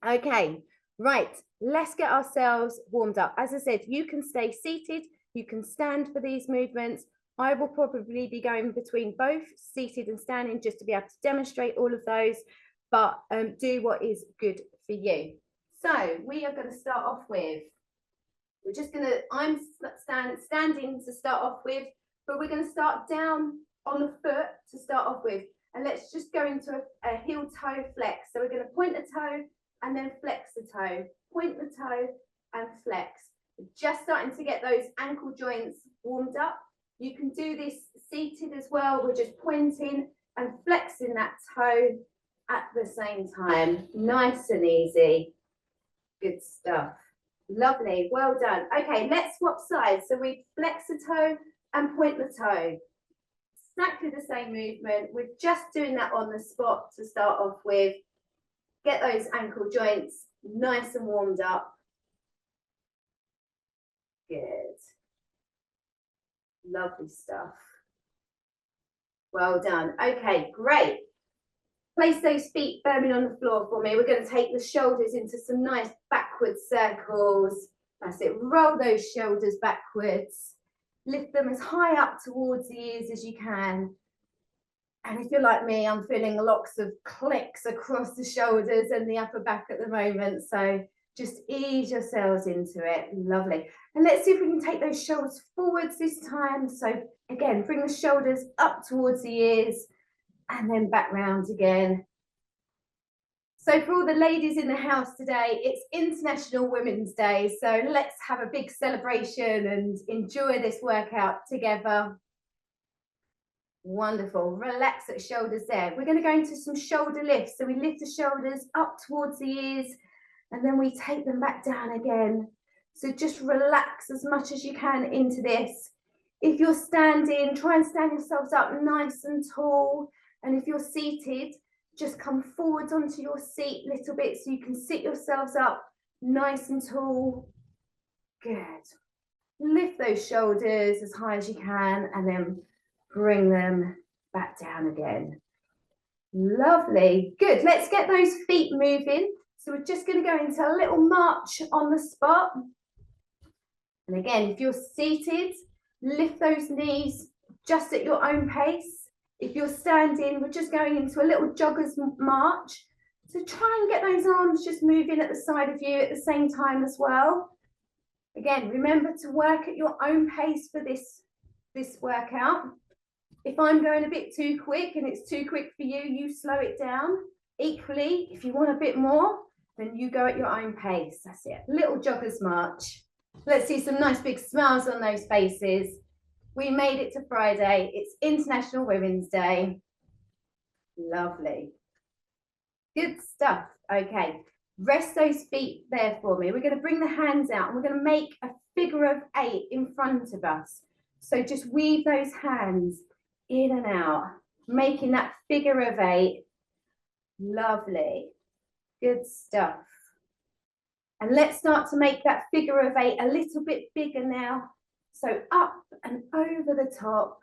Okay, right. Let's get ourselves warmed up. As I said, you can stay seated. You can stand for these movements. I will probably be going between both seated and standing just to be able to demonstrate all of those, but do what is good for you. So we are going to start off with, we're just going to, I'm standing to start off with, but we're going to start down on the foot to start off with. And let's just go into a heel toe flex. So we're going to point the toe and then flex the toe, point the toe and flex. We're just starting to get those ankle joints warmed up. You can do this seated as well. We're just pointing and flexing that toe at the same time. Nice and easy. Good stuff. Lovely. Well done. Okay, let's swap sides. So we flex the toe and point the toe. Exactly the same movement. We're just doing that on the spot to start off with. Get those ankle joints nice and warmed up. Good. Lovely stuff. Well done. Okay, great. Place those feet firmly on the floor for me. We're going to take the shoulders into some nice backward circles. That's it. Roll those shoulders backwards. Lift them as high up towards the ears as you can. And if you're like me, I'm feeling lots of clicks across the shoulders and the upper back at the moment. So just ease yourselves into it. Lovely. And let's see if we can take those shoulders forwards this time. So again, bring the shoulders up towards the ears and then back round again. So for all the ladies in the house today, it's International Women's Day. So let's have a big celebration and enjoy this workout together. Wonderful. Relax the shoulders there. We're going to go into some shoulder lifts. So we lift the shoulders up towards the ears and then we take them back down again. So just relax as much as you can into this. If you're standing, try and stand yourselves up nice and tall. And if you're seated, just come forwards onto your seat a little bit so you can sit yourselves up nice and tall. Good. Lift those shoulders as high as you can and then bring them back down again. Lovely. Good. Let's get those feet moving. So we're just going to go into a little march on the spot. And again, if you're seated, lift those knees just at your own pace. If you're standing, we're just going into a little jogger's march. So try and get those arms just moving at the side of you at the same time as well. Again, remember to work at your own pace for this workout. If I'm going a bit too quick and it's too quick for you, you slow it down. Equally, if you want a bit more, then you go at your own pace. That's it. Little jogger's march. Let's see some nice big smiles on those faces. We made it to Friday. It's International Women's Day. Lovely. Good stuff. Okay. Rest those feet there for me. We're going to bring the hands out and we're going to make a figure of 8 in front of us. So just weave those hands in and out, making that figure of 8. Lovely. Good stuff. And let's start to make that figure of 8 a little bit bigger now. So up and over the top,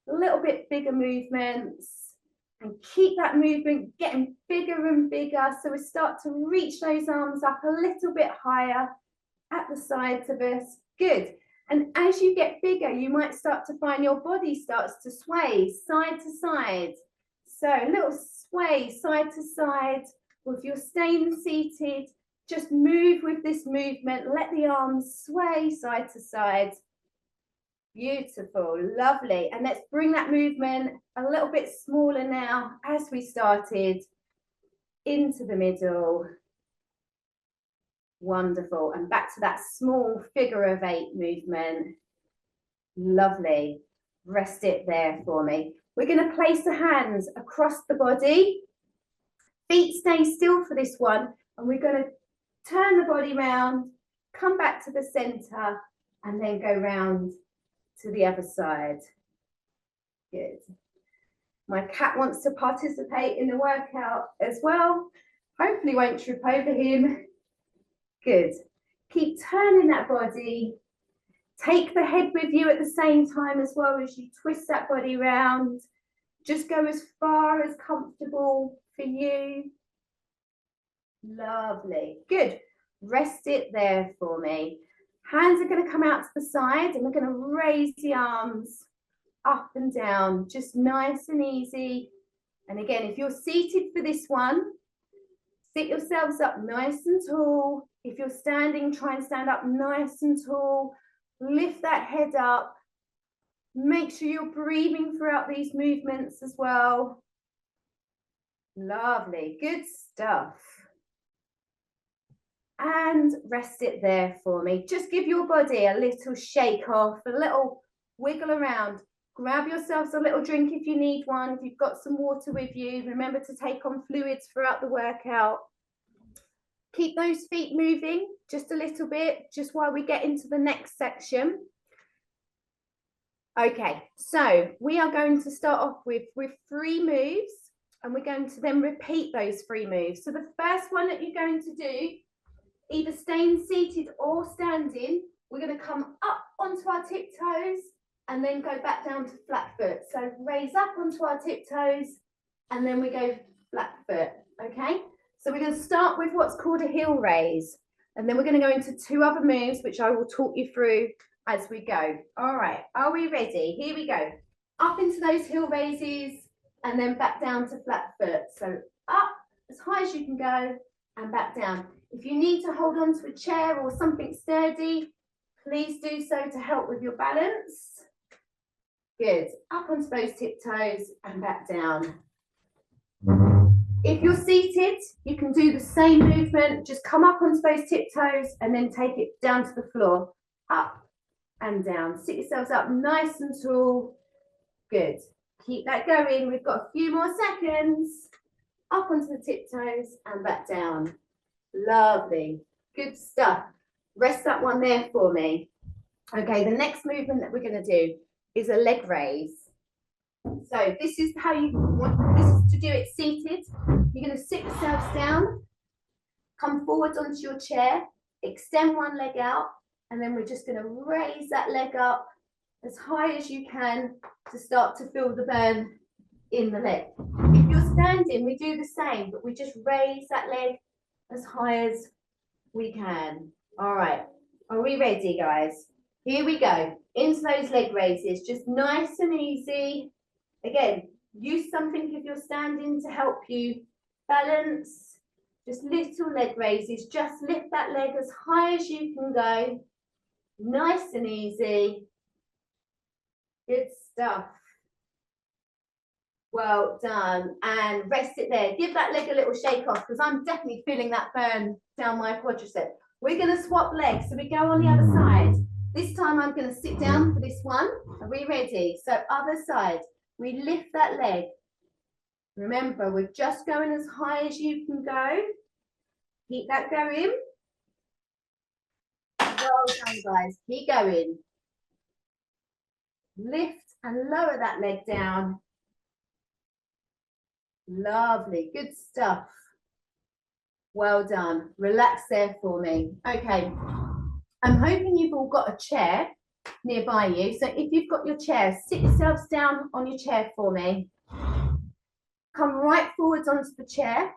a little bit bigger movements, and keep that movement getting bigger and bigger. So we start to reach those arms up a little bit higher at the sides of us. Good. And as you get bigger, you might start to find your body starts to sway side to side. So a little sway side to side. Or if you're staying seated, just move with this movement. Let the arms sway side to side. Beautiful, lovely. And let's bring that movement a little bit smaller now as we started into the middle. Wonderful. And back to that small figure of 8 movement. Lovely. Rest it there for me. We're going to place the hands across the body. Feet stay still for this one. And we're going to turn the body round, come back to the center, and then go round to the other side. Good. My cat wants to participate in the workout as well. Hopefully won't trip over him. Good. Keep turning that body. Take the head with you at the same time as well as you twist that body round. Just go as far as comfortable for you. Lovely. Good. Rest it there for me. Hands are going to come out to the side and we're going to raise the arms up and down, just nice and easy. And again, if you're seated for this one, sit yourselves up nice and tall. If you're standing, try and stand up nice and tall. Lift that head up. Make sure you're breathing throughout these movements as well. Lovely, good stuff. And rest it there for me. Just give your body a little shake off, a little wiggle around. Grab yourselves a little drink if you need one. If you've got some water with you, remember to take on fluids throughout the workout. Keep those feet moving just a little bit, just while we get into the next section. Okay, so we are going to start off with 3 moves, and we're going to then repeat those 3 moves. So the first one that you're going to do, either staying seated or standing, we're going to come up onto our tiptoes and then go back down to flat foot. So raise up onto our tiptoes and then we go flat foot, okay? So we're going to start with what's called a heel raise, and then we're going to go into 2 other moves, which I will talk you through as we go. All right, are we ready? Here we go. Up into those heel raises and then back down to flat foot. So up as high as you can go and back down. If you need to hold on to a chair or something sturdy, please do so to help with your balance. Good. Up onto those tiptoes and back down. If you're seated, you can do the same movement. Just come up onto those tiptoes and then take it down to the floor. Up and down. Sit yourselves up nice and tall. Good. Keep that going. We've got a few more seconds. Up onto the tiptoes and back down. Lovely. Good stuff. Rest that one there for me. Okay, the next movement that we're going to do is a leg raise. So this is how you want this to do it seated. You're going to sit yourselves down, come forwards onto your chair, extend one leg out, and then we're just going to raise that leg up as high as you can to start to feel the burn in the leg. If you're standing, we do the same, but we just raise that leg as high as we can. All right, are we ready, guys? Here we go. Into those leg raises, just nice and easy. Again, use something if you're standing to help you balance. Just little leg raises. Just lift that leg as high as you can go. Nice and easy. Good stuff. Well done. And rest it there. Give that leg a little shake off, because I'm definitely feeling that burn down my quadricep. We're going to swap legs. So we go on the other side. This time I'm going to sit down for this one. Are we ready? So other side. We lift that leg. Remember, we're just going as high as you can go. Keep that going. Well done, guys. Keep going. Lift and lower that leg down. Lovely. Good stuff. Well done. Relax there for me. Okay. I'm hoping you've all got a chair nearby you. So if you've got your chair, sit yourselves down on your chair for me. Come right forwards onto the chair.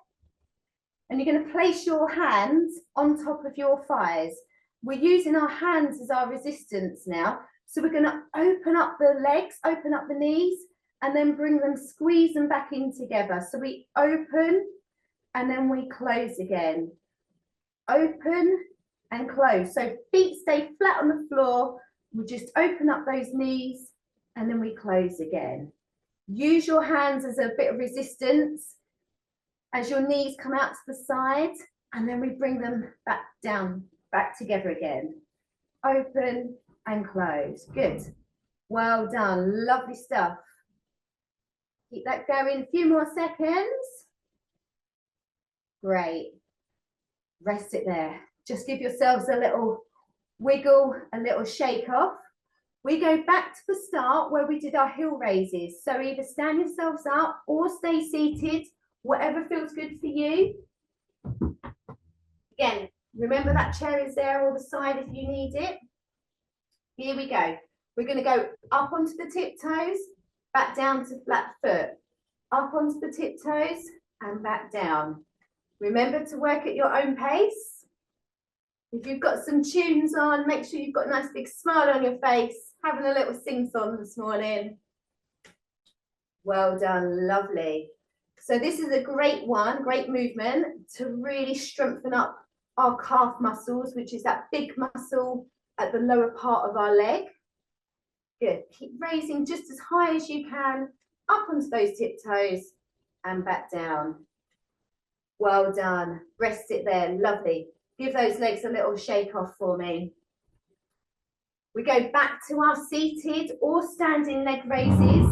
And you're going to place your hands on top of your thighs. We're using our hands as our resistance now. So we're going to open up the legs, open up the knees, and then bring them, squeeze them back in together. So we open and then we close again. Open and close. So feet stay flat on the floor. We just open up those knees and then we close again. Use your hands as a bit of resistance as your knees come out to the side, and then we bring them back down, back together again. Open and close. Good. Well done. Lovely stuff. Keep that going. A few more seconds. Great. Rest it there. Just give yourselves a little wiggle, a little shake off. We go back to the start where we did our heel raises. So either stand yourselves up or stay seated, whatever feels good for you. Again, remember that chair is there or the side if you need it. Here we go. We're going to go up onto the tiptoes, back down to flat foot. Up onto the tiptoes and back down. Remember to work at your own pace. If you've got some tunes on, make sure you've got a nice big smile on your face, having a little sing-song this morning. Well done, lovely. So this is a great one, great movement to really strengthen up our calf muscles, which is that big muscle at the lower part of our leg. Good, keep raising just as high as you can, up onto those tiptoes and back down. Well done, rest it there, lovely. Give those legs a little shake off for me. We go back to our seated or standing leg raises.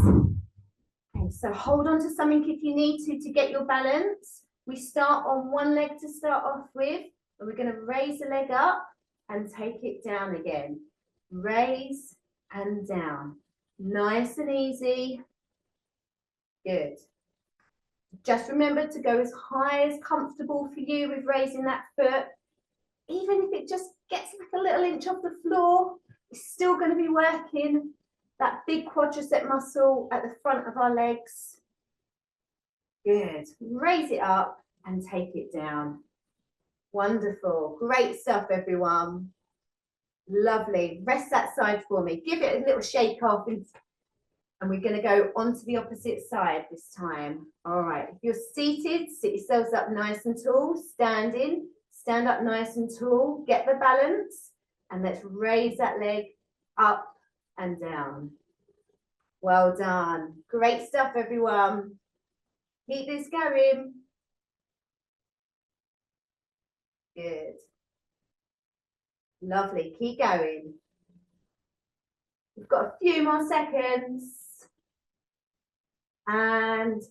Okay, so hold on to something if you need to get your balance. We start on one leg to start off with, and we're going to raise the leg up and take it down again. Raise and down. Nice and easy. Good. Just remember to go as high as comfortable for you with raising that foot. Even if it just gets like a little inch off the floor, it's still going to be working that big quadricep muscle at the front of our legs. Good. Raise it up and take it down. Wonderful. Great stuff, everyone. Lovely. Rest that side for me. Give it a little shake off. And we're going to go onto the opposite side this time. All right. If you're seated, sit yourselves up nice and tall. Standing, stand up nice and tall. Get the balance. And let's raise that leg up and down. Well done. Great stuff, everyone. Keep this going. Good. Lovely. Keep going. We've got a few more seconds. And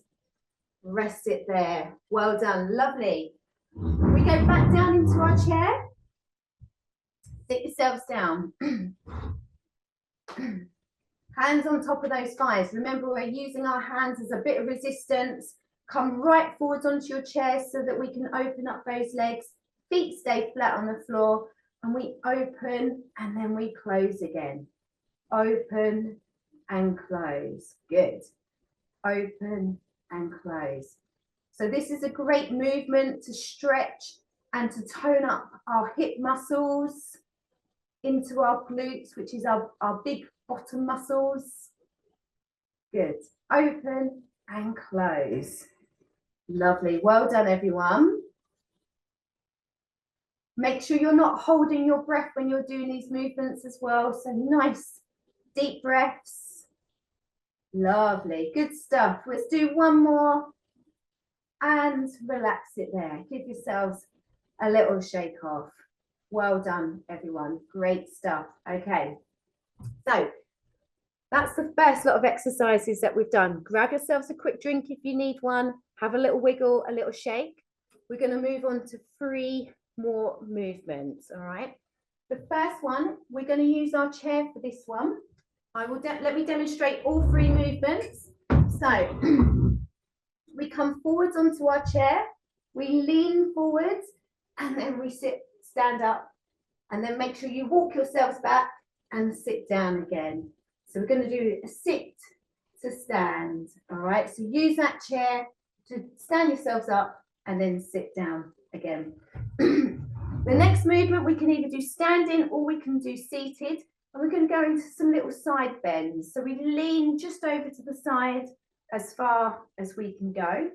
rest it there. Well done. Lovely. We go back down into our chair. Sit yourselves down. Hands on top of those thighs. Remember, we're using our hands as a bit of resistance. Come right forwards onto your chair so that we can open up those legs. Feet stay flat on the floor. And we open and then we close again. Open and close. Good. Open and close. So this is a great movement to stretch and to tone up our hip muscles into our glutes, which is our big bottom muscles. Good. Open and close. Lovely. Well done, everyone. Make sure you're not holding your breath when you're doing these movements as well. So nice deep breaths. Lovely. Good stuff. Let's do one more and relax it there. Give yourselves a little shake off. Well done, everyone. Great stuff. Okay. So that's the first lot of exercises that we've done. Grab yourselves a quick drink if you need one. Have a little wiggle, a little shake. We're going to move on to 3 more movements. All right. The first one, we're going to use our chair for this one. Let me demonstrate all 3 movements. So we come forwards onto our chair, we lean forwards, and then we stand up, and then make sure you walk yourselves back and sit down again. So we're going to do a sit to stand. All right. So use that chair to stand yourselves up and then sit down again. The next movement we can either do standing or we can do seated. And we're going to go into some little side bends. So we lean just over to the side as far as we can go.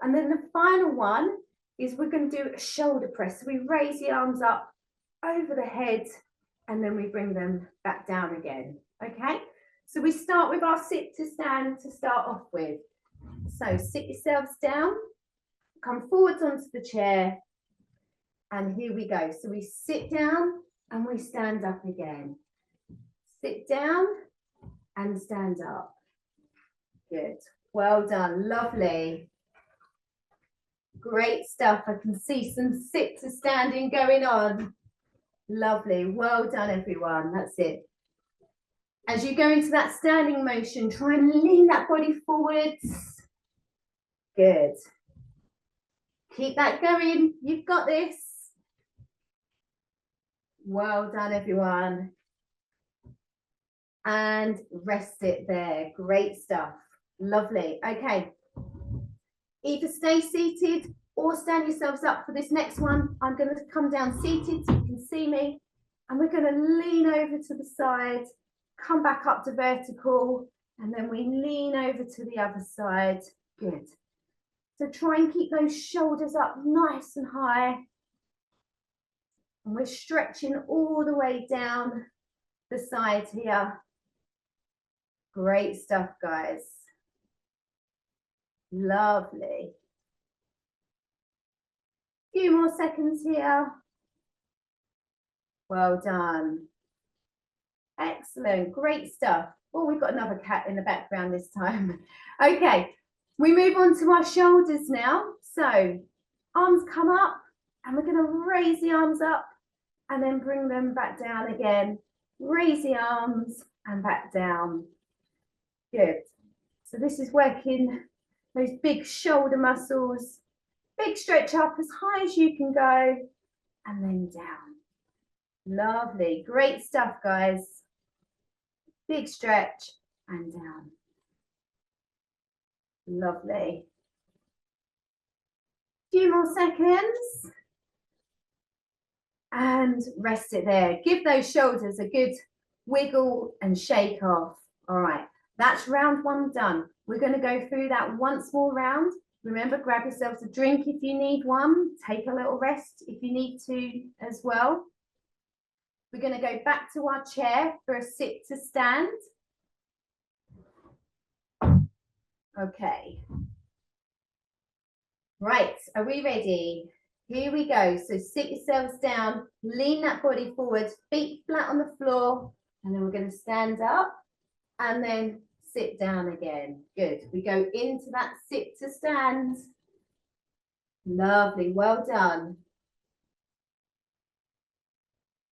And then the final one is we're going to do a shoulder press. So we raise the arms up over the head and then we bring them back down again. Okay, so we start with our sit to stand to start off with. So sit yourselves down, come forwards onto the chair, and here we go. So we sit down and we stand up again. Sit down and stand up. Good. Well done. Lovely. Great stuff. I can see some sit to standing going on. Lovely. Well done, everyone. That's it. As you go into that standing motion, try and lean that body forwards. Good. Keep that going. You've got this. Well done, everyone. And rest it there. Great stuff. Lovely. Okay. Either stay seated or stand yourselves up for this next one. I'm going to come down seated so you can see me, and we're going to lean over to the side, come back up to vertical, and then we lean over to the other side. Good. So try and keep those shoulders up nice and high. And we're stretching all the way down the side here. Great stuff, guys. Lovely. Few more seconds here. Well done. Excellent, great stuff. Oh, we've got another cat in the background this time. Okay, we move on to our shoulders now. So arms come up, and we're going to raise the arms up and then bring them back down again. Raise the arms and back down. Good. So this is working those big shoulder muscles. Big stretch up as high as you can go, and then down. Lovely, great stuff, guys. Big stretch and down. Lovely. Few more seconds. And rest it there. Give those shoulders a good wiggle and shake off. All right, that's round one done. We're going to go through that once more round. Remember, grab yourselves a drink if you need one. Take a little rest if you need to as well. We're going to go back to our chair for a sit to stand. Okay. Right, are we ready? Here we go. So sit yourselves down, lean that body forward, feet flat on the floor, and then we're going to stand up and then sit down again. Good. We go into that sit to stand. Lovely. Well done.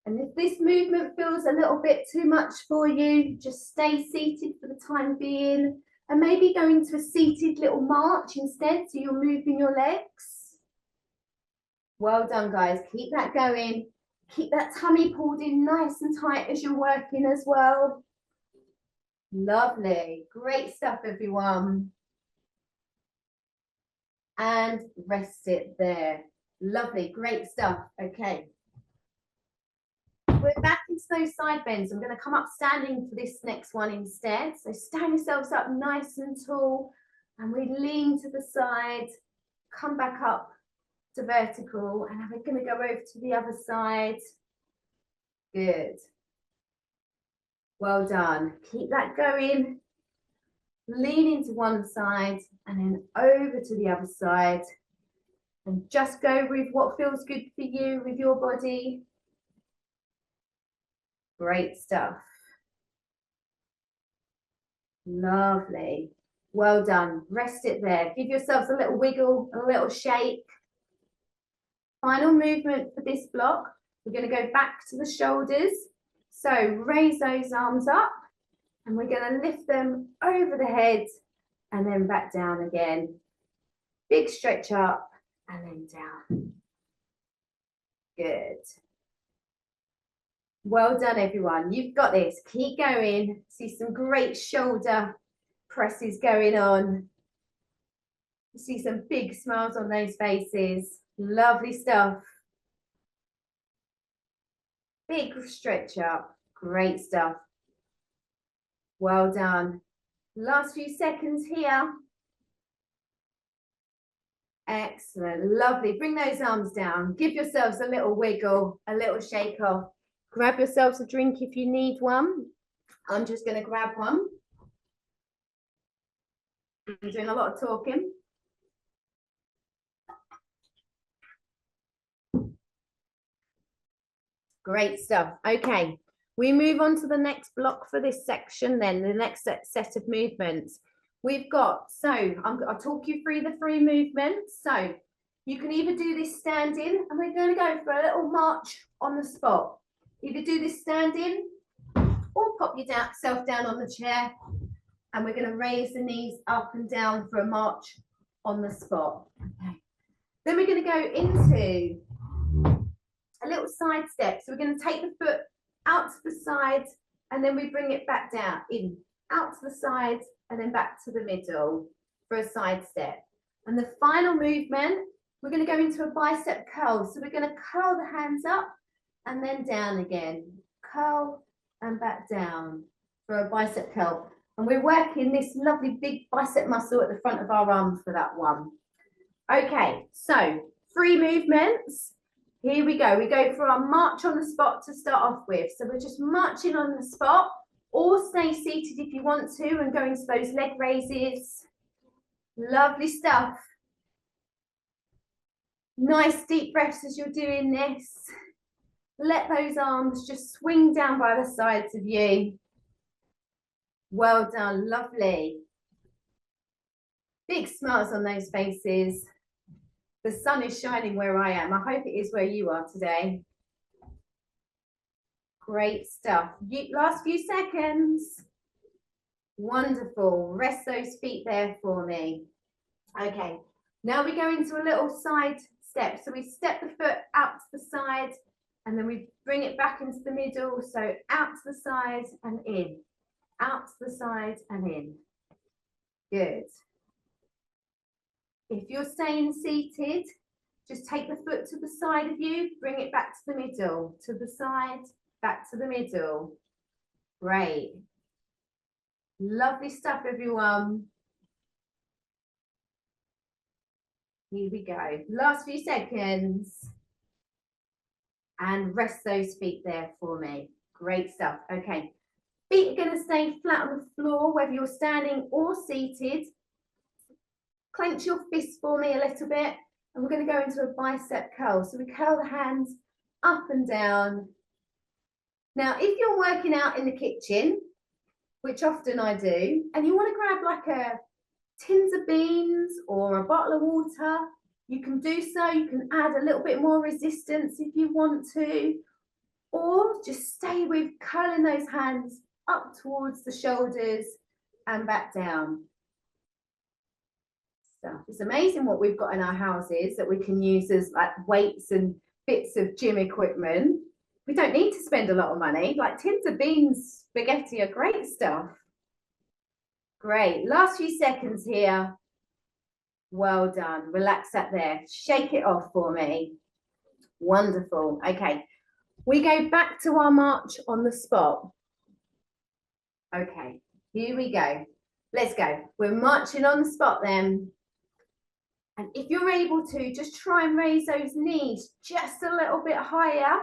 And if this movement feels a little bit too much for you, just stay seated for the time being, and maybe go into a seated little march instead, so you're moving your legs. Well done, guys. Keep that going. Keep that tummy pulled in nice and tight as you're working as well. Lovely. Great stuff, everyone. And rest it there. Lovely. Great stuff. Okay. We're back into those side bends. I'm going to come up standing for this next one instead. So stand yourselves up nice and tall, and we lean to the side, come back up to vertical, and we're going to go over to the other side. Good. Well done. Keep that going. Lean into one side and then over to the other side, and just go with what feels good for you with your body. Great stuff. Lovely. Well done. Rest it there. Give yourselves a little wiggle, a little shake. Final movement for this block. We're going to go back to the shoulders. So raise those arms up, and we're going to lift them over the head and then back down again. Big stretch up and then down. Good. Well done, everyone. You've got this. Keep going. See some great shoulder presses going on. See some big smiles on those faces. Lovely stuff. Big stretch up. Great stuff. Well done. Last few seconds here. Excellent. Lovely. Bring those arms down. Give yourselves a little wiggle, a little shake off. Grab yourselves a drink if you need one. I'm just going to grab one. I'm doing a lot of talking. Great stuff. Okay, we move on to the next block for this section then, the next set of movements. We've got, so I'll talk you through the 3 movements. So you can either do this standing, and we're going to go for a little march on the spot. Either do this standing or pop yourself down on the chair, and we're going to raise the knees up and down for a march on the spot. Okay. Then we're going to go into a little side step. So we're going to take the foot out to the side, and then we bring it back down, in, out to the side, and then back to the middle for a side step. And the final movement We're going to go into a bicep curl. So we're going to curl the hands up and then down again. Curl and back down for a bicep curl. And we're working this lovely big bicep muscle at the front of our arm for that one. Okay, so 3 movements. Here we go. We go for our march on the spot to start off with. So we're just marching on the spot, or stay seated if you want to and go into those leg raises. Lovely stuff. Nice deep breaths as you're doing this. Let those arms just swing down by the sides of you. Well done, lovely. Big smiles on those faces. The sun is shining where I am. I hope it is where you are today. Great stuff. Last few seconds. Wonderful. Rest those feet there for me. Okay, now we go into a little side step. So we step the foot out to the side and then we bring it back into the middle. So out to the side and in. Out to the side and in. Good. If you're staying seated, just take the foot to the side of you, bring it back to the middle, to the side, back to the middle. Great. Lovely stuff, everyone. Here we go. Last few seconds. And rest those feet there for me. Great stuff. Okay. Feet are going to stay flat on the floor, whether you're standing or seated. Clench your fists for me a little bit. And we're going to go into a bicep curl. So we curl the hands up and down. Now, if you're working out in the kitchen, which often I do, and you want to grab like a tins of beans or a bottle of water, you can do so. You can add a little bit more resistance if you want to, or just stay with curling those hands up towards the shoulders and back down. So it's amazing what we've got in our houses that we can use as like weights and bits of gym equipment. We don't need to spend a lot of money. Like tins of beans, spaghetti are great stuff. Great. Last few seconds here. Well done. Relax that there. Shake it off for me. Wonderful. Okay. We go back to our march on the spot. Okay. Here we go. Let's go. We're marching on the spot then. And if you're able to, just try and raise those knees just a little bit higher,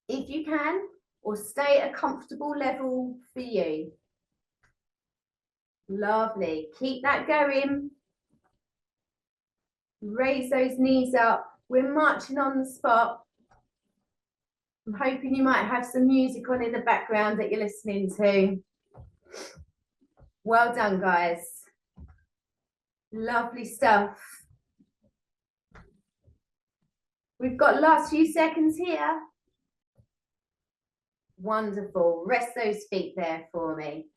if you can, or stay at a comfortable level for you. Lovely. Keep that going. Raise those knees up. We're marching on the spot. I'm hoping you might have some music on in the background that you're listening to. Well done, guys. Lovely stuff. We've got last few seconds here. Wonderful. Rest those feet there for me.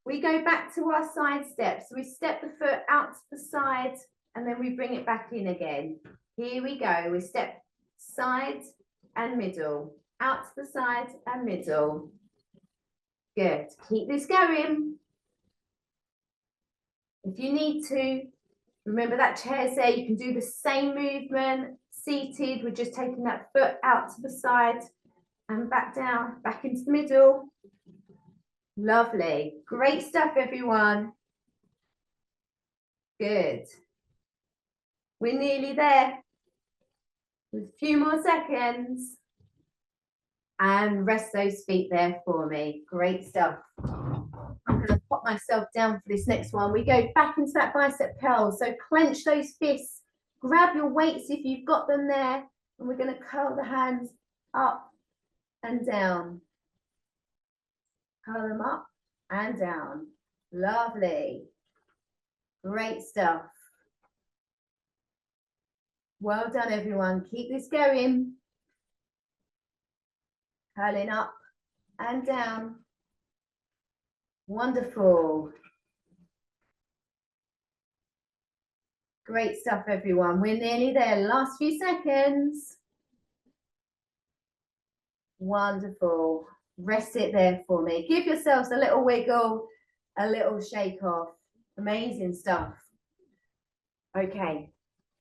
We go back to our side steps. So we step the foot out to the side and then we bring it back in again. Here we go. We step side and middle, out to the side and middle. Good. Keep this going. If you need to, remember that chair's there. You can do the same movement. Seated, we're just taking that foot out to the side and back down, back into the middle. Lovely. Great stuff, everyone. Good. We're nearly there. With a few more seconds. And rest those feet there for me. Great stuff. I'm going to pop myself down for this next one. We go back into that bicep curl. So clench those fists. Grab your weights if you've got them there. And we're going to curl the hands up and down. Curl them up and down. Lovely. Great stuff. Well done, everyone. Keep this going. Curling up and down. Wonderful. Great stuff, everyone. We're nearly there. Last few seconds. Wonderful. Rest it there for me. Give yourselves a little wiggle, a little shake off. Amazing stuff. Okay.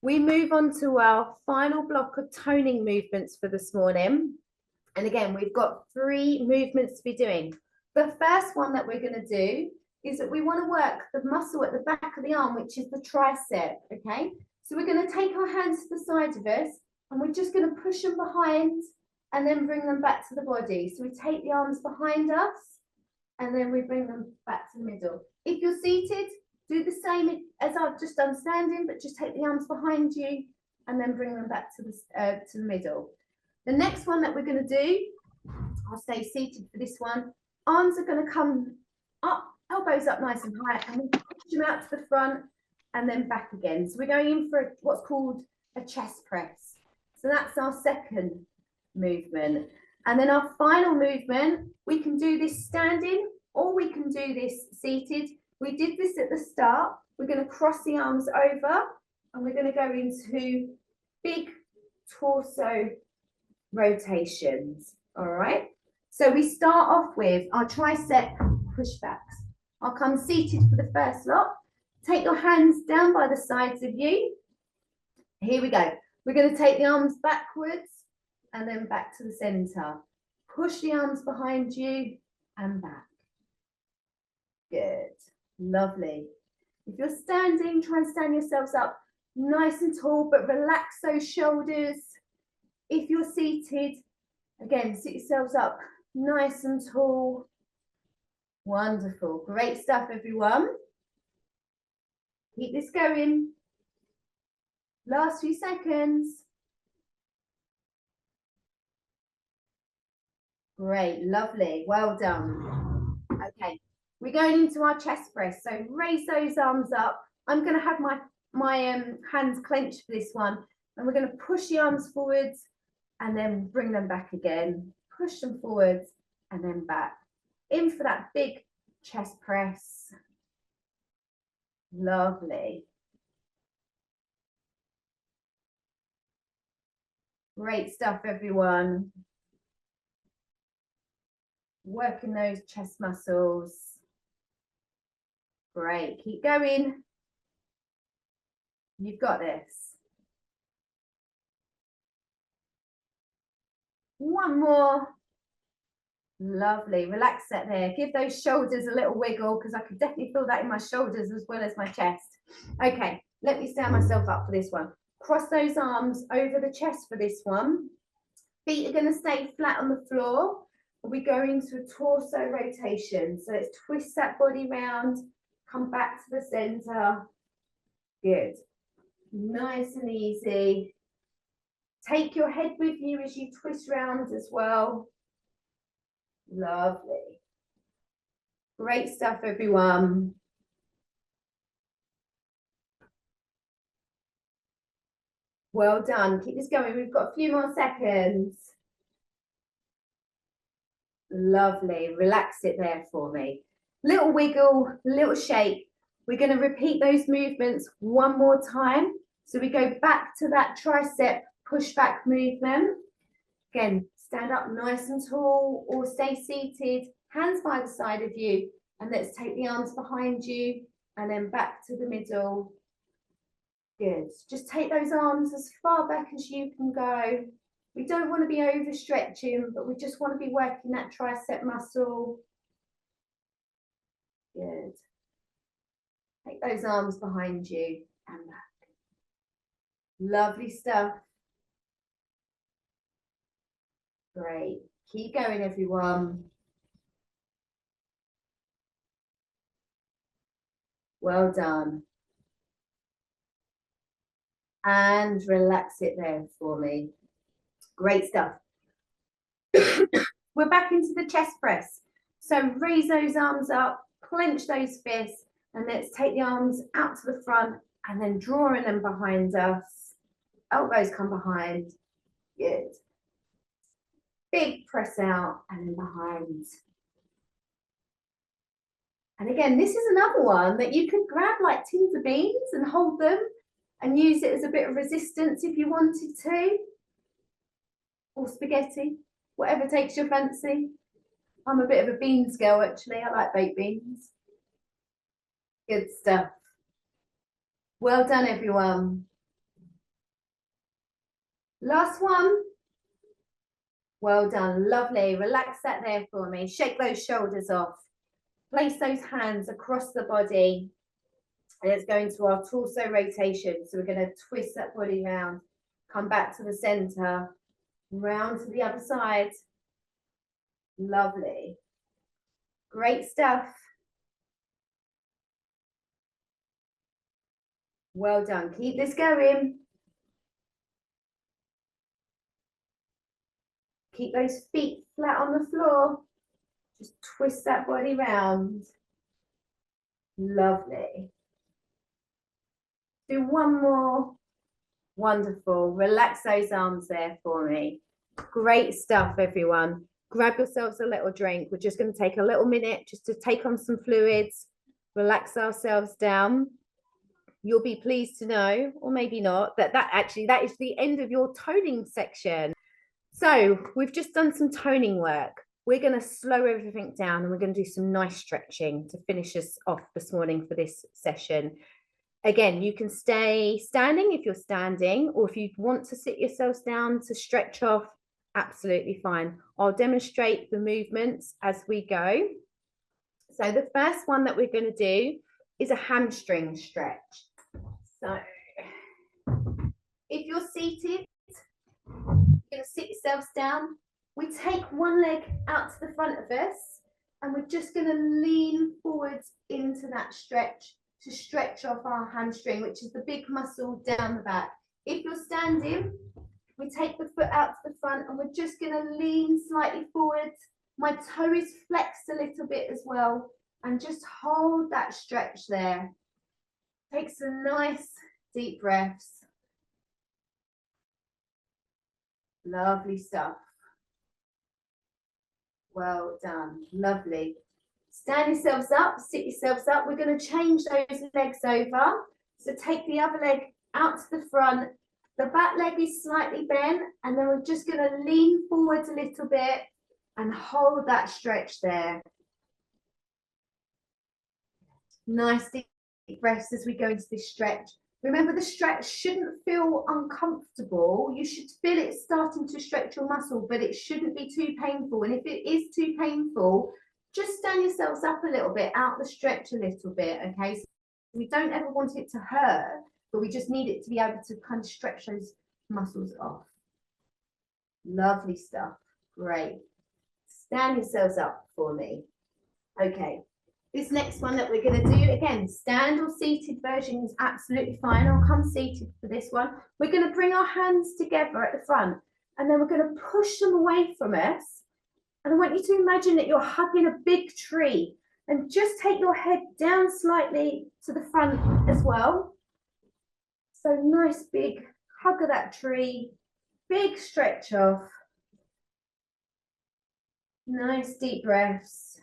we move on to our final block of toning movements for this morning. And again, we've got 3 movements to be doing. The first one that we're going to do is that we want to work the muscle at the back of the arm, which is the tricep, okay? So we're going to take our hands to the side of us, and we're just going to push them behind and then bring them back to the body. So we take the arms behind us, and then we bring them back to the middle. If you're seated, do the same as I've just done standing, but just take the arms behind you and then bring them back to the middle. The next one that we're going to do, I'll stay seated for this one. Arms are going to come up, elbows up nice and high, and we push them out to the front and then back again. So we're going in for what's called a chest press. So that's our second movement. And then our final movement, we can do this standing or we can do this seated. We did this at the start. We're going to cross the arms over and we're going to go into big torso rotations. All right. So we start off with our tricep pushbacks. I'll come seated for the first lot. Take your hands down by the sides of you. Here we go. We're going to take the arms backwards and then back to the center. Push the arms behind you and back. Good. Lovely. If you're standing, try and stand yourselves up nice and tall, but relax those shoulders. If you're seated, again, sit yourselves up nice and tall. Wonderful. Great stuff, everyone. Keep this going. Last few seconds. Great, lovely. Well done. Okay, we're going into our chest press. So raise those arms up. I'm going to have my hands clenched for this one. And we're going to push the arms forwards and then bring them back again. Push them forwards and then back. In for that big chest press. Lovely. Great stuff, everyone. Working those chest muscles. Great. Keep going. You've got this. One more. Lovely. Relax that there. Give those shoulders a little wiggle because I could definitely feel that in my shoulders as well as my chest. Okay, let me stand myself up for this one. Cross those arms over the chest for this one. Feet are going to stay flat on the floor. We go into a torso rotation. So let's twist that body round, come back to the center. Good. Nice and easy. Take your head with you as you twist round as well. Lovely. Great stuff, everyone. Well done. Keep this going. We've got a few more seconds. Lovely. Relax it there for me. Little wiggle, little shake. We're going to repeat those movements one more time. So we go back to that tricep pushback movement. Again, stand up nice and tall or stay seated, hands by the side of you. And let's take the arms behind you and then back to the middle. Good. Just take those arms as far back as you can go. We don't want to be overstretching, but we just want to be working that tricep muscle. Good. Take those arms behind you and back. Lovely stuff. Great. Keep going, everyone. Well done. And relax it there for me. Great stuff. We're back into the chest press. So raise those arms up, clench those fists, and let's take the arms out to the front and then drawing them behind us. Elbows come behind. Good. Big press out and then behind. And again, this is another one that you could grab like tins of beans and hold them and use it as a bit of resistance if you wanted to. Or spaghetti, whatever takes your fancy. I'm a bit of a beans girl, actually. I like baked beans. Good stuff. Well done, everyone. Last one. Well done, lovely. Relax that there for me. Shake those shoulders off. Place those hands across the body. And let's go into our torso rotation. So we're going to twist that body round. Come back to the center. Round to the other side. Lovely. Great stuff. Well done. Keep this going. Keep those feet flat on the floor. Just twist that body round. Lovely. Do one more. Wonderful. Relax those arms there for me. Great stuff, everyone. Grab yourselves a little drink. We're just going to take a little minute just to take on some fluids, relax ourselves down. You'll be pleased to know, or maybe not, that is the end of your toning section. So we've just done some toning work. We're going to slow everything down and we're going to do some nice stretching to finish us off this morning for this session. Again, you can stay standing if you're standing, or if you want to sit yourselves down to stretch off, absolutely fine. I'll demonstrate the movements as we go. So the first one that we're going to do is a hamstring stretch. So if you're seated, you're going to sit yourselves down. We take one leg out to the front of us and we're just going to lean forwards into that stretch to stretch off our hamstring, which is the big muscle down the back. If you're standing, we take the foot out to the front and we're just going to lean slightly forward. My toe is flexed a little bit as well, and just hold that stretch there. Take some nice deep breaths. Lovely stuff. Well done. Lovely. Stand yourselves up, sit yourselves up. We're going to change those legs over. So take the other leg out to the front. The back leg is slightly bent, and then we're just going to lean forward a little bit and hold that stretch there. Nice deep breaths as we go into this stretch. Remember, the stretch shouldn't feel uncomfortable. You should feel it starting to stretch your muscle, but it shouldn't be too painful. And if it is too painful, just stand yourselves up a little bit, out the stretch a little bit, okay? So we don't ever want it to hurt, but we just need it to be able to kind of stretch those muscles off. Lovely stuff. Great. Stand yourselves up for me. Okay. This next one that we're going to do, again, stand or seated version is absolutely fine. I'll come seated for this one. We're going to bring our hands together at the front, and then we're going to push them away from us. And I want you to imagine that you're hugging a big tree, and just take your head down slightly to the front as well. So nice big hug of that tree, big stretch off. Nice deep breaths.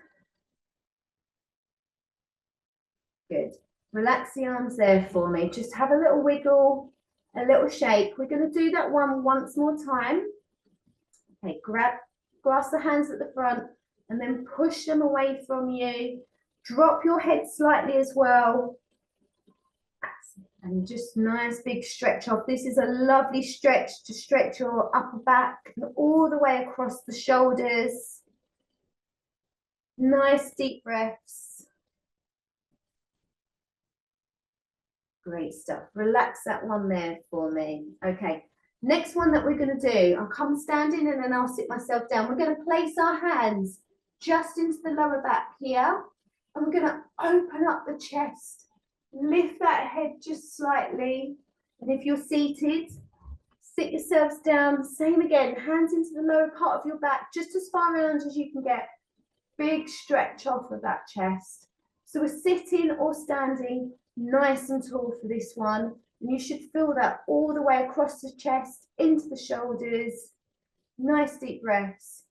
Good. Relax the arms there for me. Just have a little wiggle, a little shake. We're going to do that one once more time. Okay, grasp the hands at the front and then push them away from you. Drop your head slightly as well. And just nice big stretch off. This is a lovely stretch to stretch your upper back and all the way across the shoulders. Nice deep breaths. Great stuff. Relax that one there for me. Okay, next one that we're going to do, I'll come standing and then I'll sit myself down. We're going to place our hands just into the lower back here, and we're going to open up the chest. Lift that head just slightly, and if you're seated, sit yourselves down. Same again, hands into the lower part of your back, just as far around as you can get. Big stretch off of that chest. So we're sitting or standing nice and tall for this one, and you should feel that all the way across the chest, into the shoulders. Nice deep breaths,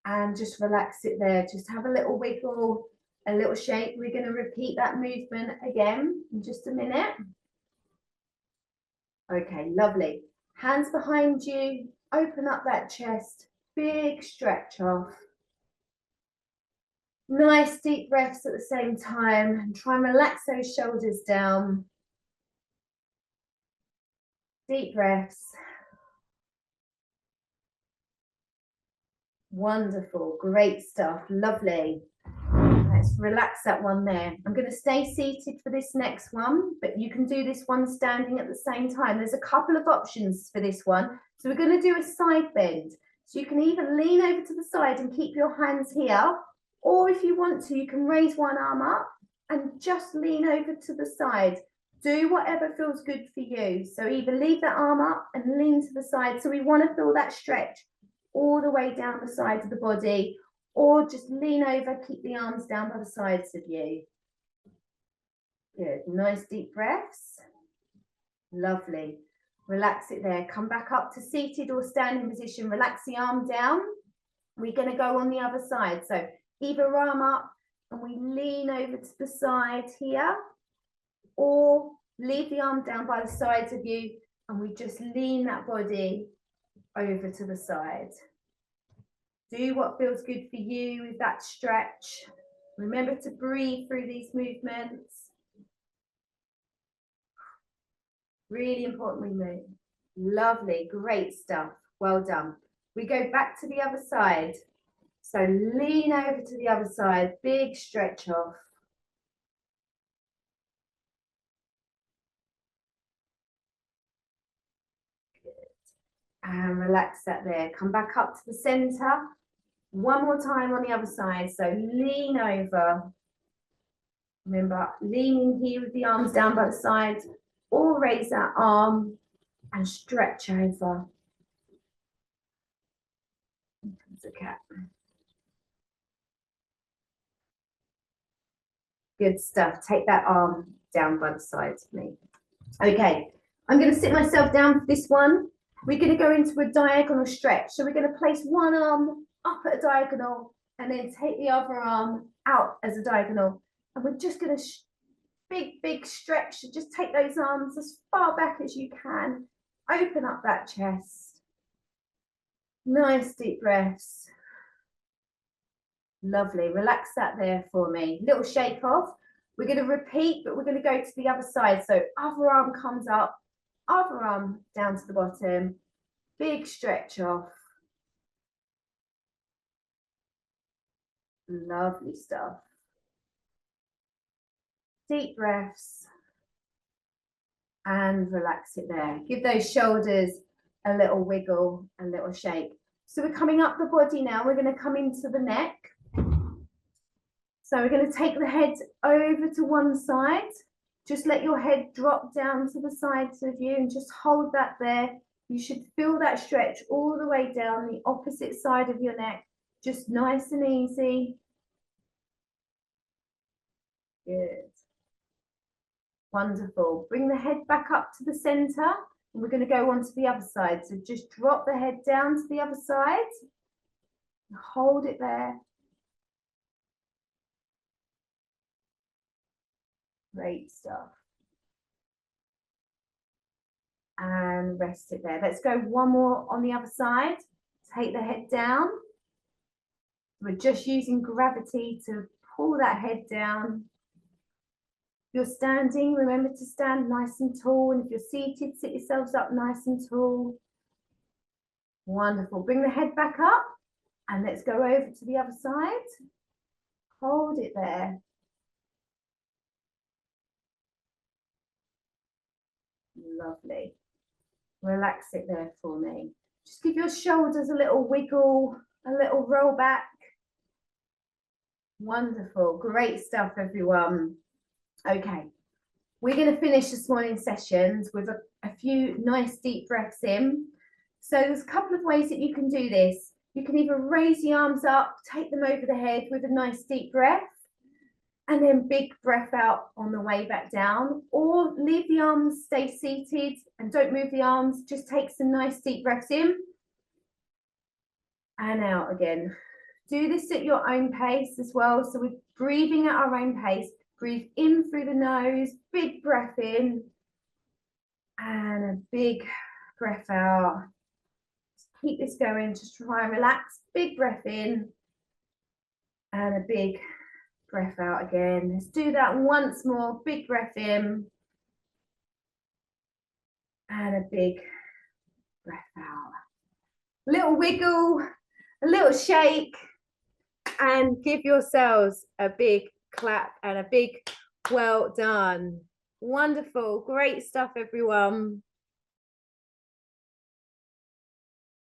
and just relax it there. Just have a little wiggle, a little shake. We're going to repeat that movement again in just a minute. Okay, lovely. Hands behind you, open up that chest, big stretch off. Nice deep breaths at the same time, and try and relax those shoulders down. deep breaths. Wonderful, great stuff, lovely. Let's relax that one there. I'm going to stay seated for this next one, but you can do this one standing at the same time. There's a couple of options for this one. So we're going to do a side bend. So you can either lean over to the side and keep your hands here, or if you want to, you can raise one arm up and just lean over to the side. Do whatever feels good for you. So either leave that arm up and lean to the side. So we want to feel that stretch all the way down the sides of the body, or just lean over, keep the arms down by the sides of you. Good, nice deep breaths. Lovely. Relax it there. Come back up to seated or standing position. Relax the arm down. We're going to go on the other side. So either arm up and we lean over to the side here, or leave the arm down by the sides of you and we just lean that body over to the side. Do what feels good for you with that stretch. Remember to breathe through these movements. Really important we move. Lovely, great stuff. Well done. We go back to the other side. So lean over to the other side, big stretch off. And relax that there. Come back up to the center. One more time on the other side. So lean over. Remember, leaning here with the arms down by the side, or raise that arm and stretch over. That's a cat. Good stuff. Take that arm down by the sides of me. Okay, I'm going to sit myself down for this one. We're going to go into a diagonal stretch. So we're going to place one arm up at a diagonal and then take the other arm out as a diagonal. And we're just going to big stretch. So just take those arms as far back as you can. Open up that chest. Nice deep breaths. Lovely. Relax that there for me. Little shake off. We're going to repeat, but we're going to go to the other side. So other arm comes up, other arm down to the bottom. Big stretch off. Lovely stuff. Deep breaths. And relax it there. Give those shoulders a little wiggle, a little shake. So we're coming up the body now. We're going to come into the neck. So we're going to take the head over to one side. Just let your head drop down to the sides of you and just hold that there. You should feel that stretch all the way down the opposite side of your neck. Just nice and easy. Good. Wonderful. Bring the head back up to the center and we're going to go on to the other side. So just drop the head down to the other side. Hold it there. Great stuff. And rest it there. Let's go one more on the other side. Take the head down. We're just using gravity to pull that head down. If you're standing, remember to stand nice and tall. And if you're seated, sit yourselves up nice and tall. Wonderful. Bring the head back up. And let's go over to the other side. Hold it there. Lovely. Relax it there for me. Just give your shoulders a little wiggle, a little roll back. Wonderful. Great stuff, everyone. Okay. We're going to finish this morning's sessions with a few nice deep breaths in. So there's a couple of ways that you can do this. You can either raise the arms up, take them over the head with a nice deep breath, and then big breath out on the way back down, or leave the arms, stay seated and don't move the arms, just take some nice deep breaths in and out again. Do this at your own pace as well. So we're breathing at our own pace. Breathe in through the nose, big breath in and a big breath out. Just keep this going, just try and relax, big breath in and a big breath out again. Let's do that once more. Big breath in And a big breath out. Little wiggle, a little shake, and give yourselves a big clap and a big well done. Wonderful, great stuff, everyone.